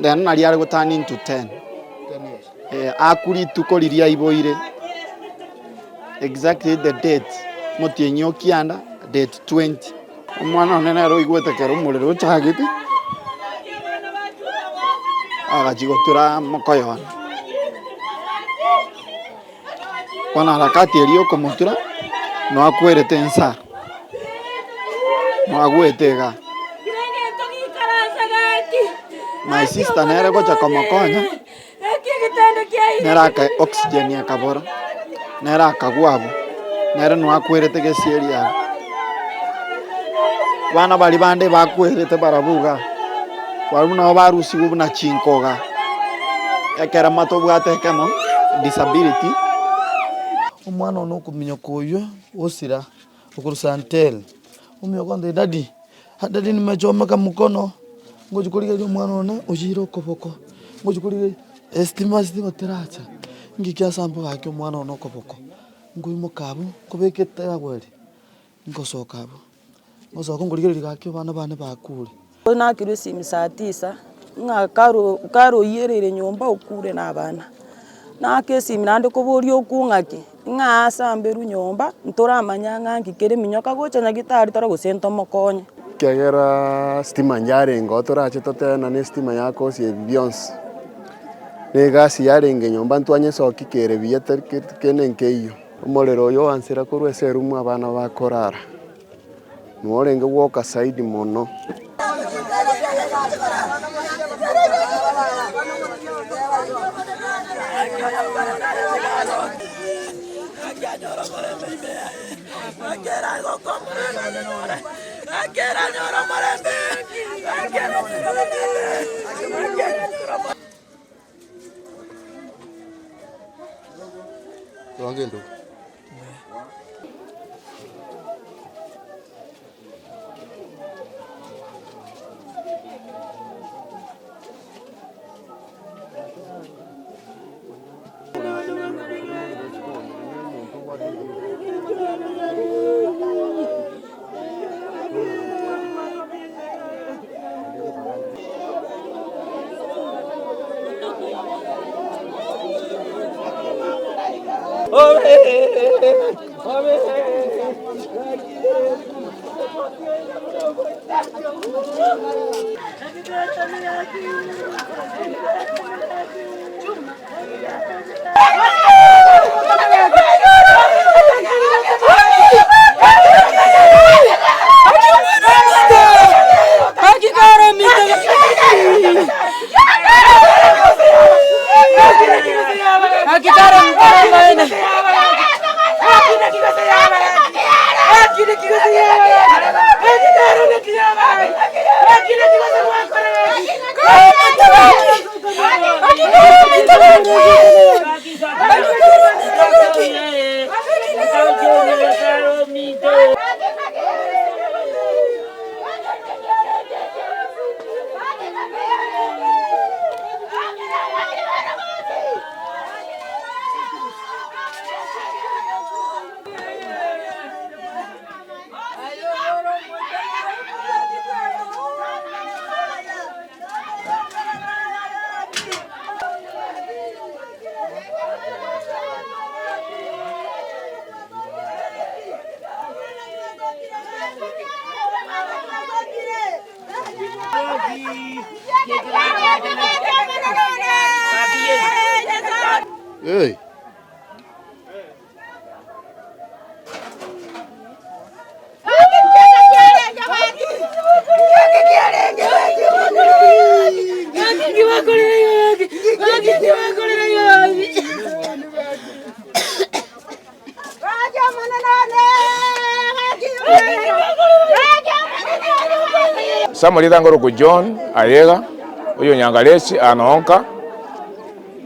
Then nari ari turn into 10. Akuri tukoriria iboire. Exactly the date. Motienyi okianda date 20. Omwana onene ro igwetekera umuriro chagiti. Agachigotura mokoyona. Kwana harakati eriyo komutura no akwerete ensa. No agwetega. My sister nere gocha komokonya. Nera aka oxygen ya kabora. Nera akagwabu. Nere no akwerete gesieri ya. Bana bali bande bakwerete barabuga. Baruna barusi bubuna chinkoga. Ekera mato bwate kemo disability. Omwana ono kuminyoko oyo osira okurusantel. Umyogonde dadi nimechomeka mkono. Ngojukulige omwana ona ojiro koboko. Ngojukulige estima teracha. Ngikia sambo gake omwana ono koboko. Ngoimo kabu kobekete abwere. Ngosoka abo. Ngosoka ngorigere gake bana bane bakure. Na kiro simi saa 9 nga karo yerere nyomba okure n'abana. Na kesi minande kobori okungaki. Nga asamberu nyomba ntora amanyanga ngikere minyoka gocha nyagitari tora gusento mokonye. Kegera stima nyare ngotora chetotena ne stima yako sie Beyonce. Negasi yare nge nyomba ntwanye soki kere biyete kene nkeyo. Omolero yo ansera kurwe serumu abana bakorara. Nuorenge woka side mono. Wangendo. Hey. Samuel Dangoro ku John Ayega oyo nyangalesi anonka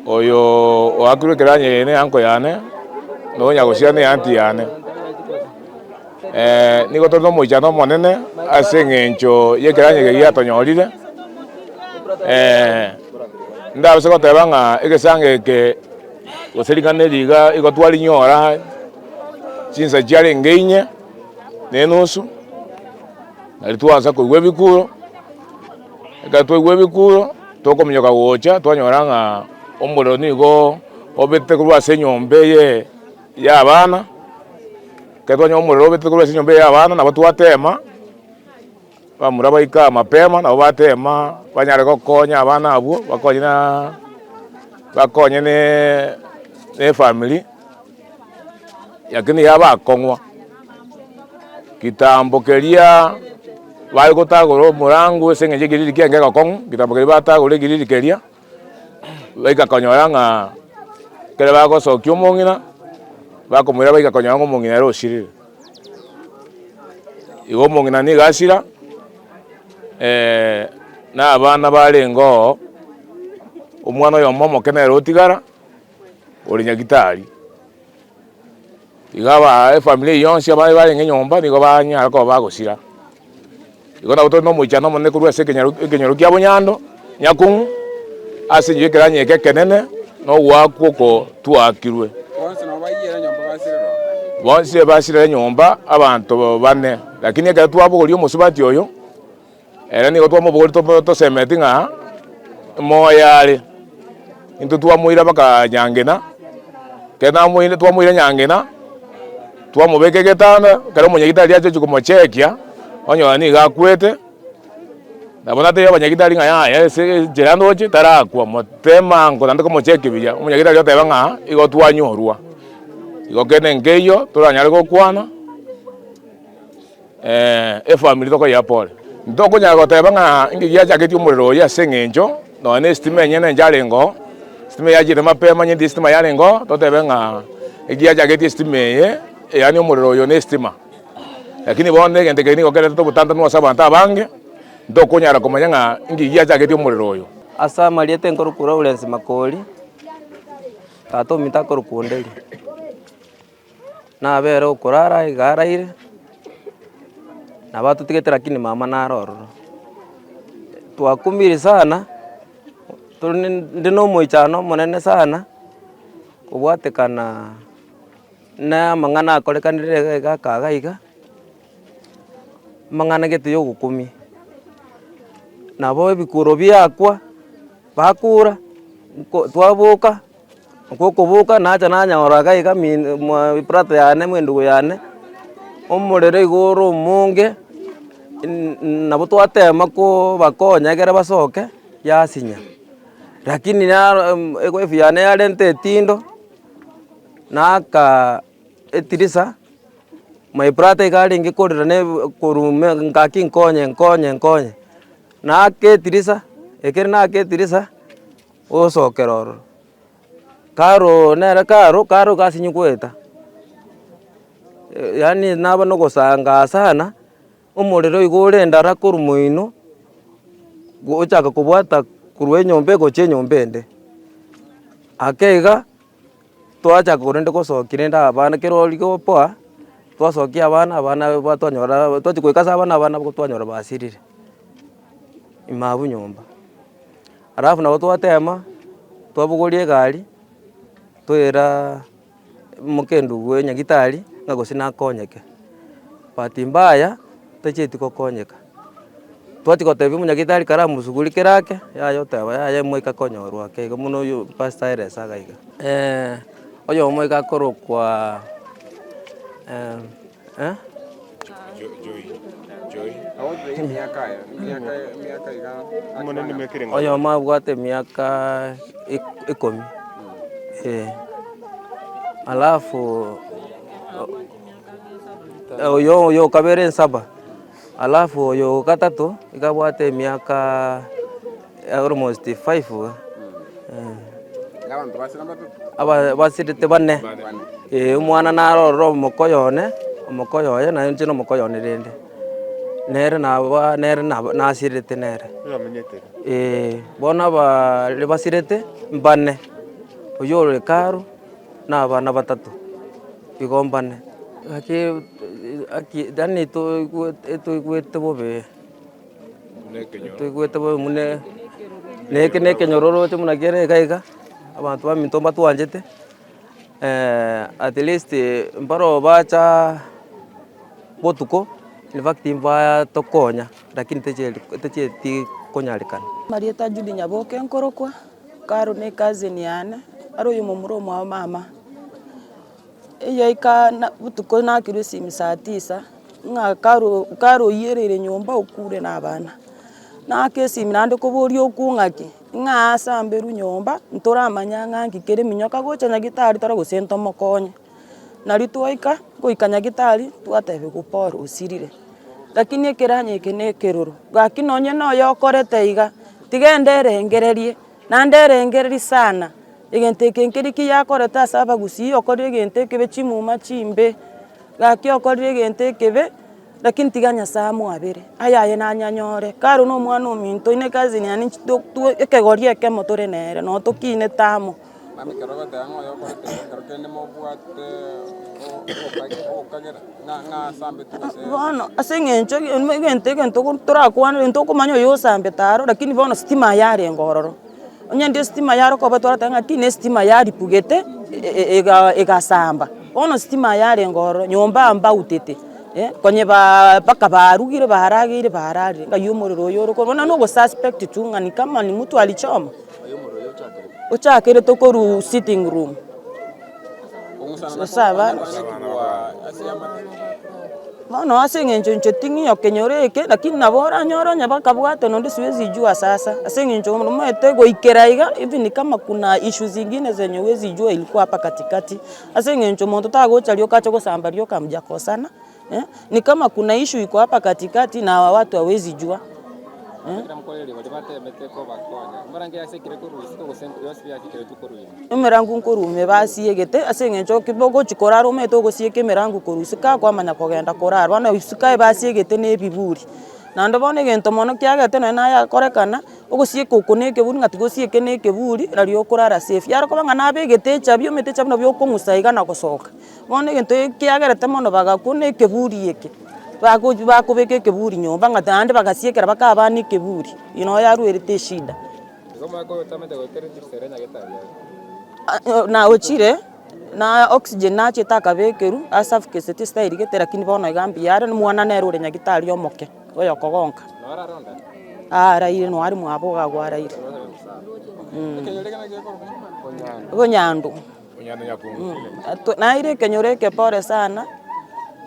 oyo oakurekeranye ne anko yane no nyagosia ne anti yane niko todo mochano monene asengencho yekeranye gegia tonyorire ndabase kotebanga egesange ke goserikane liga igotwali nyora chinsa chale ngeinye nenusu nalituanza kuigwe bikuro Gatwe bikulo tokominyoka gocha twanyora ng'a omorero nigo obete korwa ase enyomba eye ya abana ketwanya omorero obete korwa ase enyomba eye ya abana nabo twatema bamura baika mapema nabo batema banyare gokonya abana abwo bakonye ne family yakini yabakong'wa kitambo keria bari gotagora omorango ase eng'encho ekiriri kienge egokong'wa kitambo keria batagora ekiriri keria baikakonyora ng'a kere bagosokia omong'ina bakomoira baikakonyora ng'a omong'ina ere osirire igo omong'ina niga asira na abana barengoo omwana oyomo omoke nere otigara ore nyagitari iga efamily yonsi abare barenge enyomba nigo banyara koba bagosira igo nabo tori na omoichano omonene korwa ase ekenyoro kia Bonyando nyakung'u ase engencho ekeranyeka ekenene na ogwakwa oko twakirwe bonsi basirere enyomba abanto bane lakini ekero twabogoria omosubati oyo ere nigo twamobogori tosemeti ng'a moyo are into twamoira baka Nyangena kero twamoire Nyangena twamobeka egetanda kero omonyagitari achochi komochekia onyora niga akwete nabo natebia abanyagitari ng'a yaya ase enchera ndoche tarakwa motemango naende komochekia buya omonyagitari oteba ng'a igo twanyorwa igo kende nkeiyo toranyare gokwana efamily tokoyea pore ntokonyara goteba ng'a ng'aki giachaketi omorero oyo ase eng'encho nonye estima enyene enche arengoo estima yachire mapema nyenti estima yarengoo totebe ng'a egiachaketi estima eye yaani omorero oyo na estima lakini bono egento keri nigo kerete tobotantanu ase abanto abange ntokonyara komanya ng'a ng'aki giachaketi omorero oyo ase amariete nkorokwa Lawrence Makori tata omito akorokunderi nabere okorara iga araire nabatotigete lakini mama naro ororo twakumire sana ndi na omoichano omonene sana kobwatekana na amang'ana akorekanire gaka iga amang'ana gete ya ogokumi nabo ebikuro biakwa bakura twaboka okoboka nacha nanyora iga iprato yane mwendugu yane omorero igoro omonge nabo twatema ko bakonya egere basoke yasinya lakini egoefu yane yarente etindo naka etirisa maiprata igarenge korera ne korume ngaki nkonye naka etirisa ekere naka etirisa osokera ororo karo nere karo gasinyi kweta yani naba nogosanga sana omorero igo orendara korwa moino gochaka kobwata korwa enyomba egocha enyomba ende ake iga twachaka korende gosokia rende abana kero rigo poa twasokia abana batwanyora twachi goika ase abana nabo twanyora basirire ima abwo nyomba alafu nabo twatema twabogoria egari toera mokendugu enyagitari ng'a gose nakonyeke bahati mbaya tachieti gokonyeka twati gotebia omonyagitari kara mosuguri kerake yaya oteba yaya moika konyorwa ake iga mono oyo Pastor Elesa iga oyomo iga akorokwa oyomo abwate emiaka 10 alafu oyo kabere nsaba alafu oyo gatatu ikabwate emiaka almost 5 aba basirite bane omwana narorora omokoyoye naye nche na omokoyone rende nere nasirite nere bona bari basirite mbane oyo ore karo na abana batatu igo mbane dani toigwete bobe mune neke nekenyororoche muna kere iga abantu baminto batwanjete at least mbaro bacha botuko in fact mbaya tokonya lakini teche kunyarikana. Marieta Judy Nyaboke nkorokwa karo ne kazi ni ane aro yumo muromo wa mama iyo ika butuko na kirusi saa 9 nga karo yerere nyomba okure na bana na kesi minande ko bori okungaki nga asamberu nyomba ntora amanyanga ngikere minyoka gocha nyagitari tara gusento mokonye nari twaika goikanya gitari twatebe guporo usirire lakini ekeranye kene keruru gakinonye no yokorete iga tigendere ngererie na ndere ngereri sana igente kenkiriki yakorete asaba gusi okorire gente kebe chimuma chimbe gaki okorire gente kebe lakini tiganya samu abere ayaye na nyanyore karo no mwana ominto ine kazi ni ani tu ekegorie ke motore nere no tokine tamo mami keroga tango yokorete kerkene mo buate o kagera na sambe tu se bono asengencho gente kento turakwana into kumanyo yo sambe taro lakini bono stima yari ngororo onye ndi stima yaro ko batora tanga tine stima yari pugete ega samba bono stima yari ngororo nyomba amba utete konye baka barugire baharagire baharari ngayumuriro yoro ko bona no go suspect tunga ni kama ni mtu alichoma uchakere tokoru sitting room sasa no asengencho nchetingi yokenyoreke lakini nabora nyoro nyabaka bwate ndo siwezi jua sasa asengencho mwete go ikeraiga hivi ni kama kuna issues zingine zenye wezi jua ilikuwa hapa katikati asengencho mtu tagocha lio kacho kusambario kamjakosana ni kama kuna issue iko hapa katikati na watu hawezi jua Emerangu nkorume basiyegete asengencho kibogo chikoraro meto gosiyeke emerangu korusika kwamanya kogenda koraro bana usika basiyegete nebiburi nando bone gento mono kyagete na yakorekana ogosiyeke okoneke buri ngati gosiyeke neke buri rari okorara safe yaro kobanga nabegete chabyo mete chabno byo kongusaiga na gosoka bone gento kyagerete mono bagakoneke buri yeke bakubeke keburi nyomba ngatande bagasiekera bakabani keburi ino yaruerete shida na ochire na oxygen na chitaka bekeru asaf kesete style gete lakini bona igambi yare mwana nerure nyagitari omoke oyo kogonka raire no ari mwaboga gwaraire Gonyandu na ire kenyoreke pore sana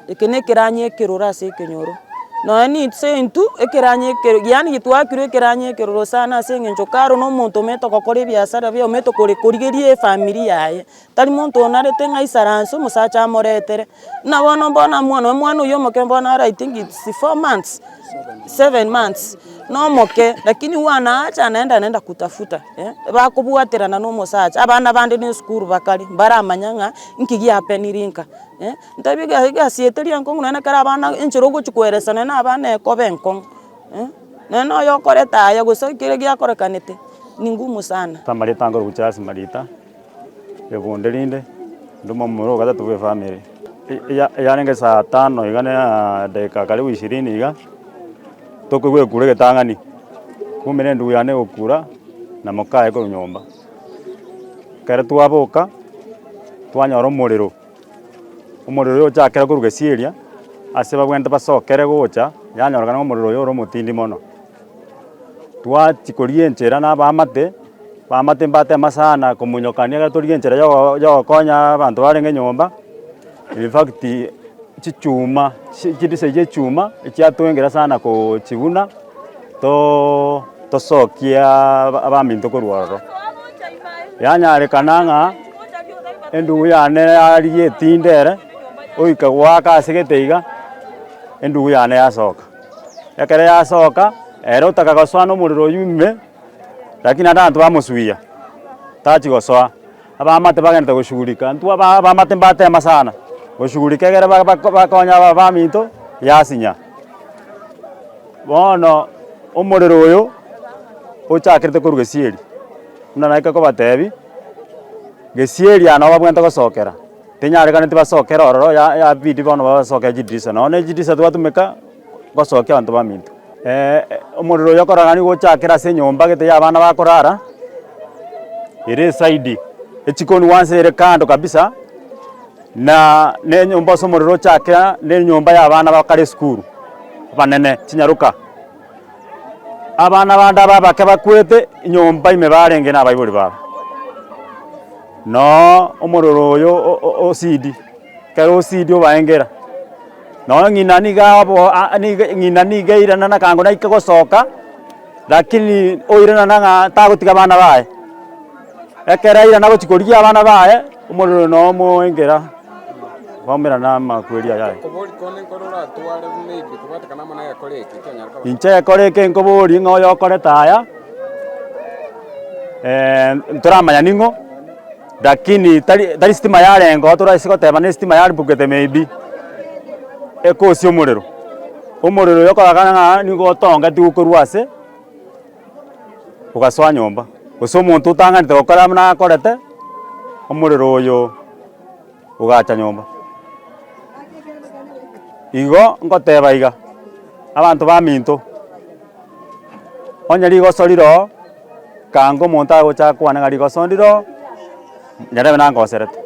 ekene keranye kerora se kenyoro no ni sentu ekeranye yani gitwakiro ekeranye keroro sana sengencho karo no muntu meto kokore biasara byo meto kore kurigerie family yaye tari muntu onarete ngaisaranso musacha amoretere na bono mbona mwana uyo moke mbona I think it's 7 months no moke lakini wana acha anaenda kutafuta bakubwaterana no musacha abana bandi ni school bakali bara manyanga nkigi apenirinka ndabiga igasieteri nkongu na kara abana inchirogo chikweresana na abana ekobenko neno yokoreta ya gusokire gyakorekanete ni ngumu sana tamarita ngoro guchasi marita egondelinde ndumo muro gata tuwe family yarenga saa 5 igane dakika karibu 20 iga tokwe kure getangani kumene ndu yane okura na mokae ko nyomba kare twaboka twanyora umuriro chakera kuruge Syria aseba gwenda basokere gocha yanyora kana umuriro yoro mutindi mono twachikorie nchera na bamate mbate masana kumunyokania gatorie nchera yo konya abantu barenge nyomba in fact chichuma chidise je chuma ikyatwengera sana ko chiguna to sokia abaminto korwaro yanyare kananga endu yane ariye tindere oika gwaka asegeteiga endu yane yasoka yakere yasoka ero takagoswana umuriro yume lakini abantu bamusuia tachi gosoa abamate bagenda gushugurika ntu abamate mbate masana gushugurika gere bakonya baminto yasinya bono umuriro uyu uchakirite kuruge Syria naika ko batebi gesieri ana babwenta gosokera tinyare kana tibasokera ororo ya bidi bono basoka jidisa none jidisa twatumeka gosoka abantu baminto umuriro yokoragani gochakira se nyomba gete abana bakorara ire side echikoni wanse ire kando kabisa na ne nyomba so umuriro chakira ne nyomba ya abana bakare school banene chinyaruka abana banda babake bakwete nyomba ime barenge na baibuli baba no omororo yo osidi kero osidi obaengera no ngina nigabo ngina nigeirana na kango naike gosoka lakini oirana na tagotiga bana bae ekera ira na gotikoria abana bae omororo no moengera bamera na makweria yae kobori kone korora tware maybe kubata kana mana yakoreke kyanyarka inche koreke nkobori ngoyo koreta aya ntoramanya ningo lakini tari stima yarengo turaisigoteba ne stima yari bugete maybe ekosi omorero yokoragana nigo tonga tigukorwase ugaswa nyomba uso muntu utanganite gokora na akorete omorero oyo ugacha nyomba igo ngoteba iga abantu ba minto onya ligoso liro kango muntu agocha kwana gari goso ndiro nyarebe nangoserete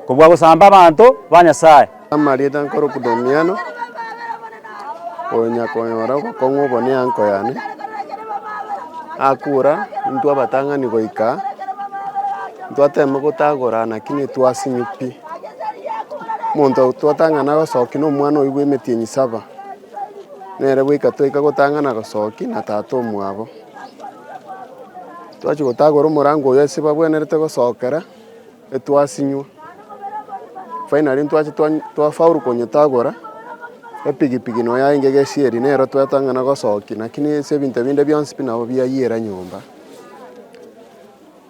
kubwa gusamba abantu banyasaye amarieta nkoro kudomiano onya konyora kongo bone anko yane akura ntu abatangani goika ntu atema gutagora nakini twasinyupi muntu twatangana gosoki no mwana oigwe metinyi saba nere gwika twika gutangana gosoki na tato mwabo twachi gutagora murango yese babwenerete gosokera etwasinywa finally twachi twafauru konyotagora epigipigi no yainge gesieri nero twatangana gosoki nakini se binte binde byonse pinabo byayira nyumba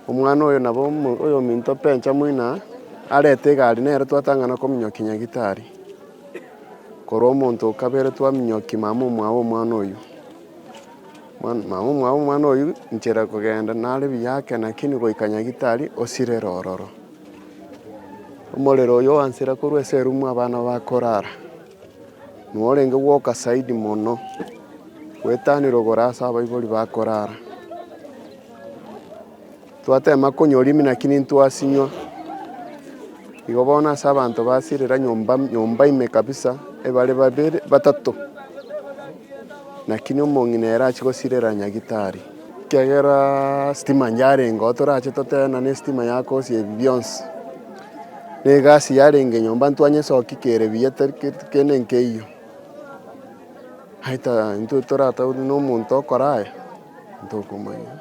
omwana oyo nabo oyo minto pencha muina arete gari nero twatangana kominyoki nyagitari koro omonto kabere twaminyoki mamu mwabo mwana oyo mamu mwabo mwana oyo nchera kugenda nare biyake nakini goikanya gitari osire rororo omorero oyo ansira korwa serumu abana bakorara nuorenge gwoka saidi mono wetaniro gorasa abaibori bakorara twatema konyorimi nakini ntwasinywa igo bona sa abantu basirira nyomba ime kabisa ebale babere batatu nakini omong'ina era achigosirera nyagitari kegera stima nyarengo torache totena ne stima yakosi ebyonse ne gasi yarenge nyomba ntwanye soki kere biyete kene nkeiyo haita ntu torata no muntu okorae ntokumanya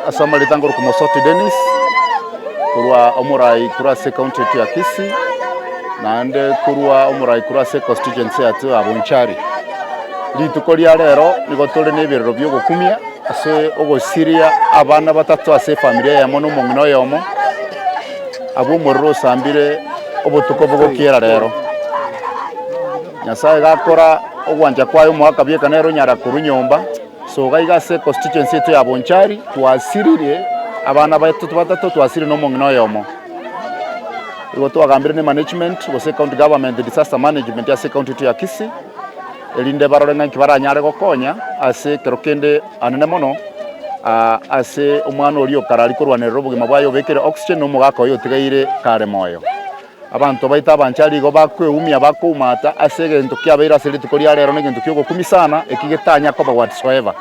Asama litangoro kumosoti Dennis kurwa omurai kurase county ya Kisii nande kurwa omurai kurase constituency atu abunchari litukoria rero nigotore nebirero byo gukumia ase ogosiria abana batatu ase familia ya mono mongino yomo abo morro sambire obotuko bogokiera rero nyasaye gakora ogwanja kwayo mwaka bieka nero nyara kurunyomba so gaigase constituency atu ya bonchari twasirire abana batatu twasiri no mongino yomo igo twagambire ne management wose county government disaster management ya county atu ya Kisii elinde barorenga kibaranyare gokonya ase kerokende anene mono ase omwana orio karari korwanera obugima bwayo bekere oxygen no mugaka oyo tigaire kare moyo abantu baita abanchari go bakweumia bakumata ase gento kiabeira ase litukoria rero ne gento kyogo kumisana ekigetanya kwa whatsoever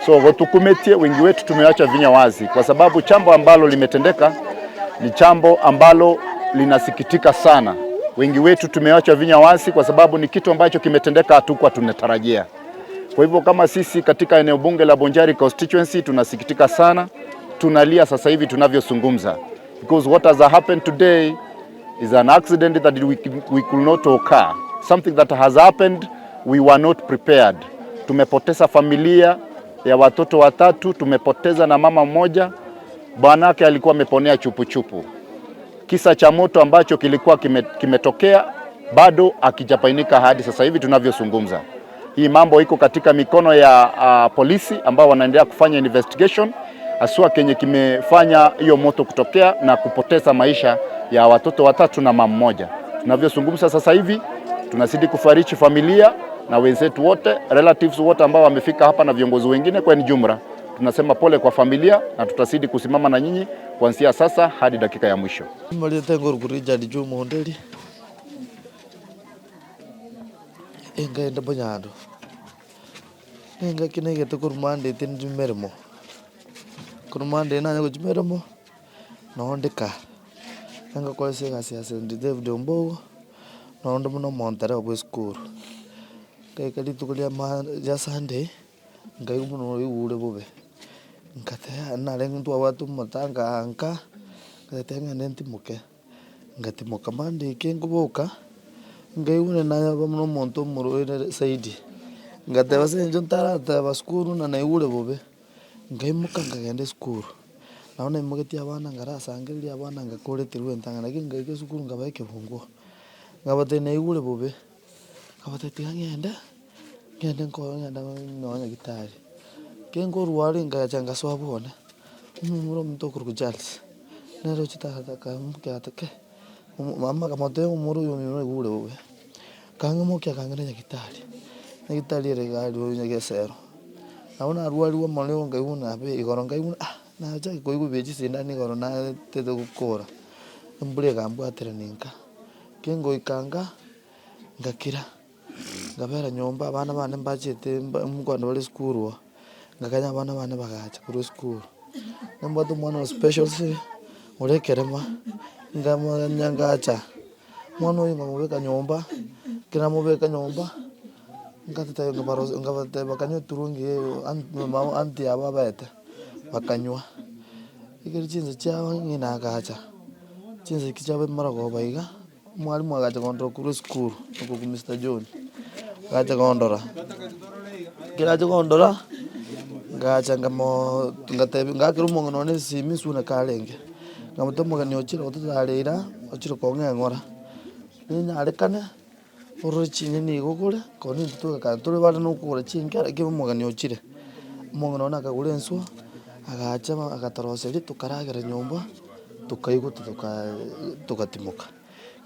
so gotukumetie wengi wetu tumeacha vinya wazi kwa sababu chambo ambalo limetendeka ni chambo ambalo linasikitika sana. Wengi wetu tumeacha vinya wazi kwa sababu ni kitu ambacho kimetendeka hatukuwa tunatarajia. Kwa hivyo kama sisi katika eneo bunge la Bonchari constituency tunasikitika sana, tunalia sasa hivi tunavyozungumza. Because what has happened today is an accident that we could not occur. Something that has happened, we were not prepared. Tumepoteza familia ya watoto watatu, tumepoteza na mama mmoja, bwanake alikuwa ameponea chupu-chupu. Kisa cha moto ambacho kilikuwa kimetokea bado akijapainika hadi sasa hivi tunavyozungumza. Hii mambo iko katika mikono ya polisi ambao wanaendelea kufanya investigation aswa kenye kimefanya hiyo moto kutokea na kupoteza maisha ya watoto watatu na mama mmoja. Tunavyozungumza sasa hivi tunazidi kufariji familia na wenzetu wote, relatives wote ambao wamefika hapa na viongozi wengine kwa jumla. Tunasema pole kwa familia na tutazidi kusimama na nyinyi kuanzia sasa hadi dakika ya mwisho. Malieta ngoro kurija di jumo hondeli. Engaenda banyado. nenga kine gete kurumande tin jumermo kurumande na nyago jumermo nondika nenga kwa sega siasa ndi David Ombogo nondo muno montere obwe school kai kali tukulia ma ja Sunday ngai muno ure bobe nkate na lengo watu matanga anka ngatenga nenti muke ngati mokamande kenguboka ngai une na bamuno monto muro saidi ngate basenjo ntarata baskuru na ure bobe ngai mukanga gende skuru naona imugeti abana ngarasangirira abana ngakore tirwe ntanga nagi ngai ke skuru ngabaike bungo ngabate na ure bobe ngabate tingenda ngende ngenda nonya gitari kengo ruwari ngajanga swabona mumuro mtokuru kujalsi nero chitaka mukya take mama kamote umuru yumiro ure bobe kanga mukya kanga na gitari re gari nyagesero naona ruwari wa moleo ngauna be igoro ngauna na aja koigu beji sindani igoro na tete gukora mbure gambwatira ninka kengo ikanga ngakira ngabera nyomba abana bane mbachete mugwanda bali skuru ngakanya abana bane bagacha kuri skuru nambato mwana special se urekerema ngamo nyangacha mwana uyu ngamubeka nyomba kina mubeka nyomba ngata ngabate bakanyo turungi mama anti ababete bakanywa ikiri chinze chawa ngina agacha chinze kichawe marago baiga mwalimu agacha kontro kuri skuru ku Mr. John gacha gondora kiracha gondora gacha ngamo ngatebi ngakiru mongo none simi suna kalenge ngamutomoga ni ochiro otutarira ochiro konge ngora ninya arekana oro chine ni gukure koni tuka turi bana no kure chinkara ke mongo ni ochire mongo none akagure nswa agacha agatoroseri tukaragera nyomba tukaigo tukatimuka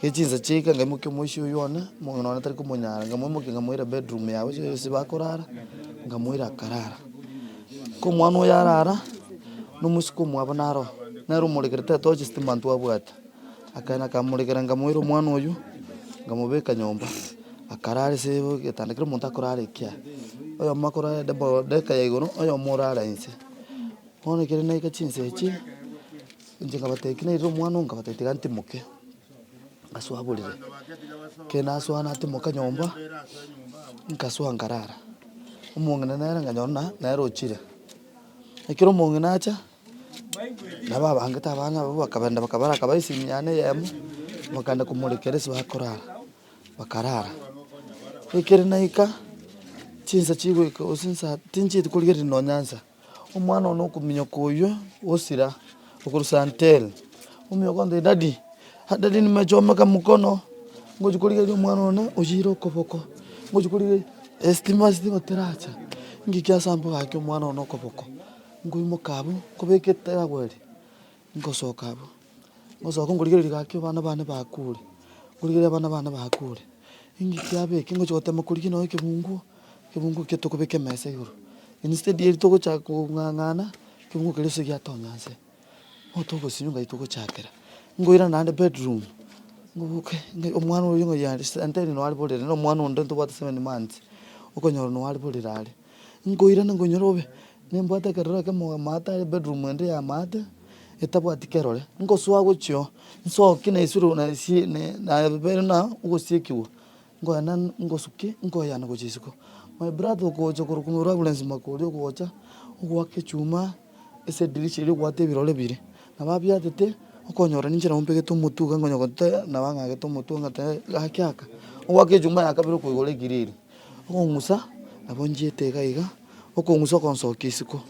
kechinza chika ngamuke mwisho yona mongo none tari kumunyara ngamuke ngamuira bedroom yawe sibakorara ngamuira karara ko mwana yarara numusiku mwabonaro nero murekerete toje stimantu abwata akana kamurekera ngamuira mwana uyu ngamubeka nyomba akarare sebo getandikira muntu akorare kya oyo makora de kayegoro oyo morara inseone kire naika chinse echi nje ngabatekina iro mwana ngabatete ganti muke aswabulire kena aswana atimuka nyomba nkaswa ngarara umungana nera nganyona nero chire ekiro mungana acha naba bangata abana bakabanda bakabara kabayisimyane yemu bakanda kumurekeresa bakorara bakarara ekere naika chinsa chigwe ko sinsa tinchi tukuligeri no nyanza umwana ono kuminyo koyo osira okurusantel umyokonde dadi nimechomeka mkono ngojukuligeri umwana ono ujiro kopoko ngojukuligeri estima teracha ngikia sambo hake umwana ono kopoko ngoimo kabu kubekete abwere ngosoka ngoligeri gake bana bakure kuligeri bana bakure ingikyabe kingo chote makuliki no kibungu ketokubeke mesa yuru instead yeri toko chako ngangana kibungu kelese gya tonyanse otoko sinyunga itoko chakera ngoira nande bedroom ngobuke omwana uyu ngo yandi anteni no ali bolere no mwana ondo ntobata 7 months ukonyoro no ali bolere ali ngoira ngonyorobe nembata kerora kemo mata bedroom ende ya mata etabwati kerore ngoswa gochyo nso kina isuru na si na berna ugosiekiwo ngoyana ngosuke ngoyana gochisiko my brother gocho kurukumura ambulance makuri gocha ugwake chuma ese dirisha ile gwate birole bire nababya tete ukonyora ninjira umpege tumutuga ngonyogote nabanga tumutunga te gakyaka ugwake chuma yakabiro kuyigole giriri ongusa abonje tegaiga okongusa konsokisiko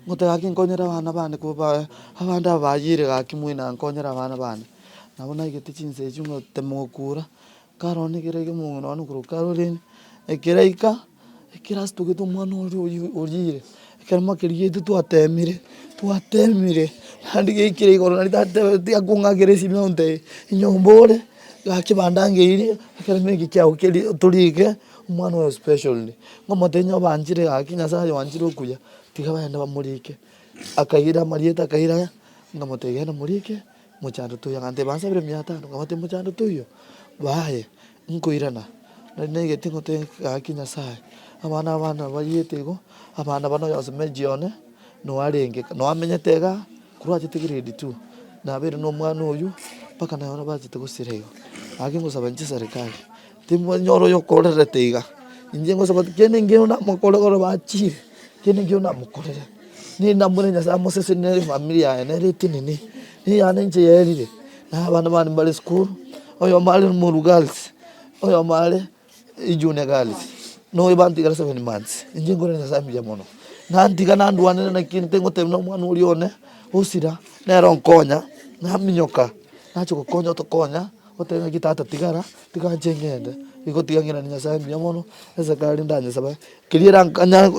ngotega kinkonyera abana bane kuba abanda bayire gakimwina nkonyera abana bane nabona igiti chinse cyungo temokura karone kirege mungu none kurukarore ekiraika ekiras tugeto mwana urire ekarma kiriye tuatemire handige ikire igoro nari tate akunga geresi mionte inyombore gakibandange iri ekarme gikyao kiri turike umwana wa special ngomotenya banjire akinya sa wanjire okuya tigabanda bamurike akayira marieta akayira ngamotegena murike muchando tuya ngante bansabire 500 ngamote muchando tuyo baye nkoirana nege tingo te akinya sa abana bayetego abana bano yose mejione no arenge no amenyetega kurwachite grade 2 na bere no mwana uyu paka na ona bachite gusirego agingusaba nje serikali timwe nyoro yo korere teiga inje ngosaba kene ngeo na mokologoro bachi kene ngeo na mokolere ni namure nya sa mosese ne familia ene reti nini ni ane nje yerire na abana bani bali school oyo mali mu girls oyo mali ijune girls no ibanti gara 7 months inje ngore nya sa mbia mono na ndiga na ndwane na kinte ngote no mwana ulione usira na ronkonya na minyoka na choko konya to konya otenga kitata tigara tigajengende iko tigangira nya sa mbia mono esa kali ndanye saba kirira nkanya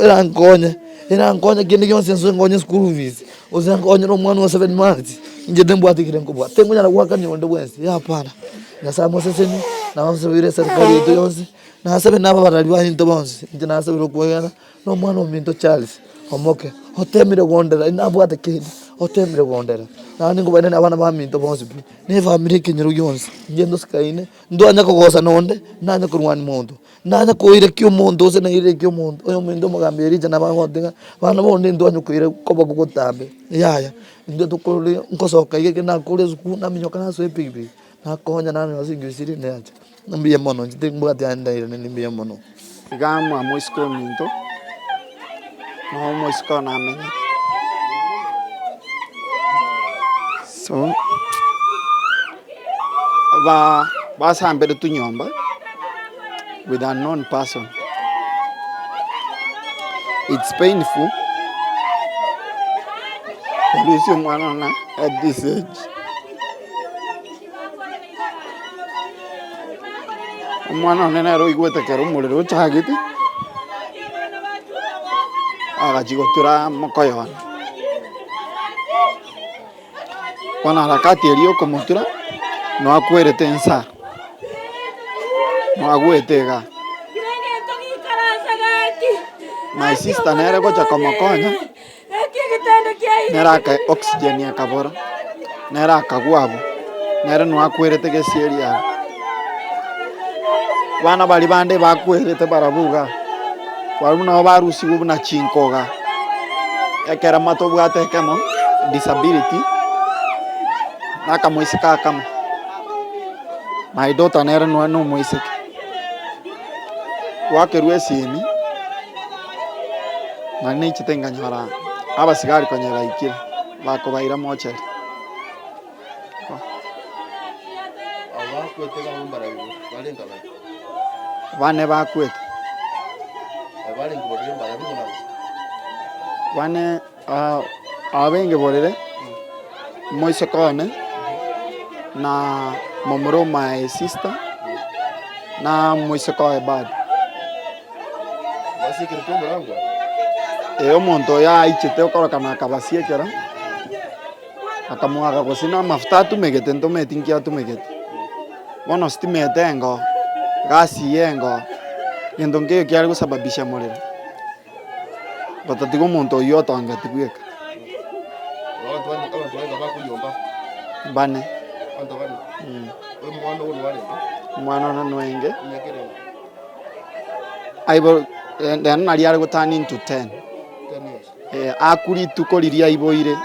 era nkonya kindi kyonse nso ngonye school fees uzangonya no mwana wa 7 months inje dembo atikire nkubwa tengo nyala kwaka ni onde bwensi hapana na sa moseseni na wamsubire serikali yetu yonse na sabe naba barali ba into bonse inje na sabe rokwera no mwana wa minto Charles omoke otemire wondera inabwate kindi otemire wondera na ningo bane abana ba minto bonse ne family kinyiro yonse inje ndo skaine ndo anya kogosa nonde nanya kurwani muntu nanya koire kyo muntu ose na ire kyo muntu oyo mindo magambiri jana ba hodinga bana bonde ndo anya koire koba kugotambe yaya ndo tukole nkosoka yeke na kule zuku na minyoka na so epipi na konya na wasingisiri ne acha nambiye mono njite mbwati anda ire ne nimbiye mono igamwa moisko minto no moisko na menye so basambere tunyomba with an unknown person. It's painful to lose someone at this age. Umwana nero igwete kero mulero chagiti agajigotura mokoyon wana harakati eliyo komutura no akwerete ensa no agwetega my sister nere gocha komokonya nera ka oxygen ya kabora nera kagwabo nere no akwerete gesieria bana bali bande bakwerete barabuga baruna barusi buna chinkoga ekera mato bwate kemo disability naka moisika kama my daughter nere no moisika wakerwe simi nani chitenga nyara abasigari konyera ikira bako baira mocheri abakwete gamumbara balenga bane bakwete abali ngibodire mbara bibona bane abenge borere moise kone na momoro my sister na moise koe bad basikire tumurangwa omonto ya ichete okoroka na kabasiekera akamwaga gusina mafuta tumegete ntometinkia tumegete bono stimete ngo gasi yengo yendo ngeyo kyari gusababisha muliro batatigo omonto yo tonga tibweka bane mwana no nwenge aibo then nari ari gutani into 10 akuri tukoriria iboire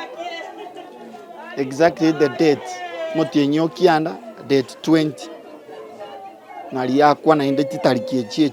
exactly the date motienyo kianda date 20 nari akwa na inde titariki echi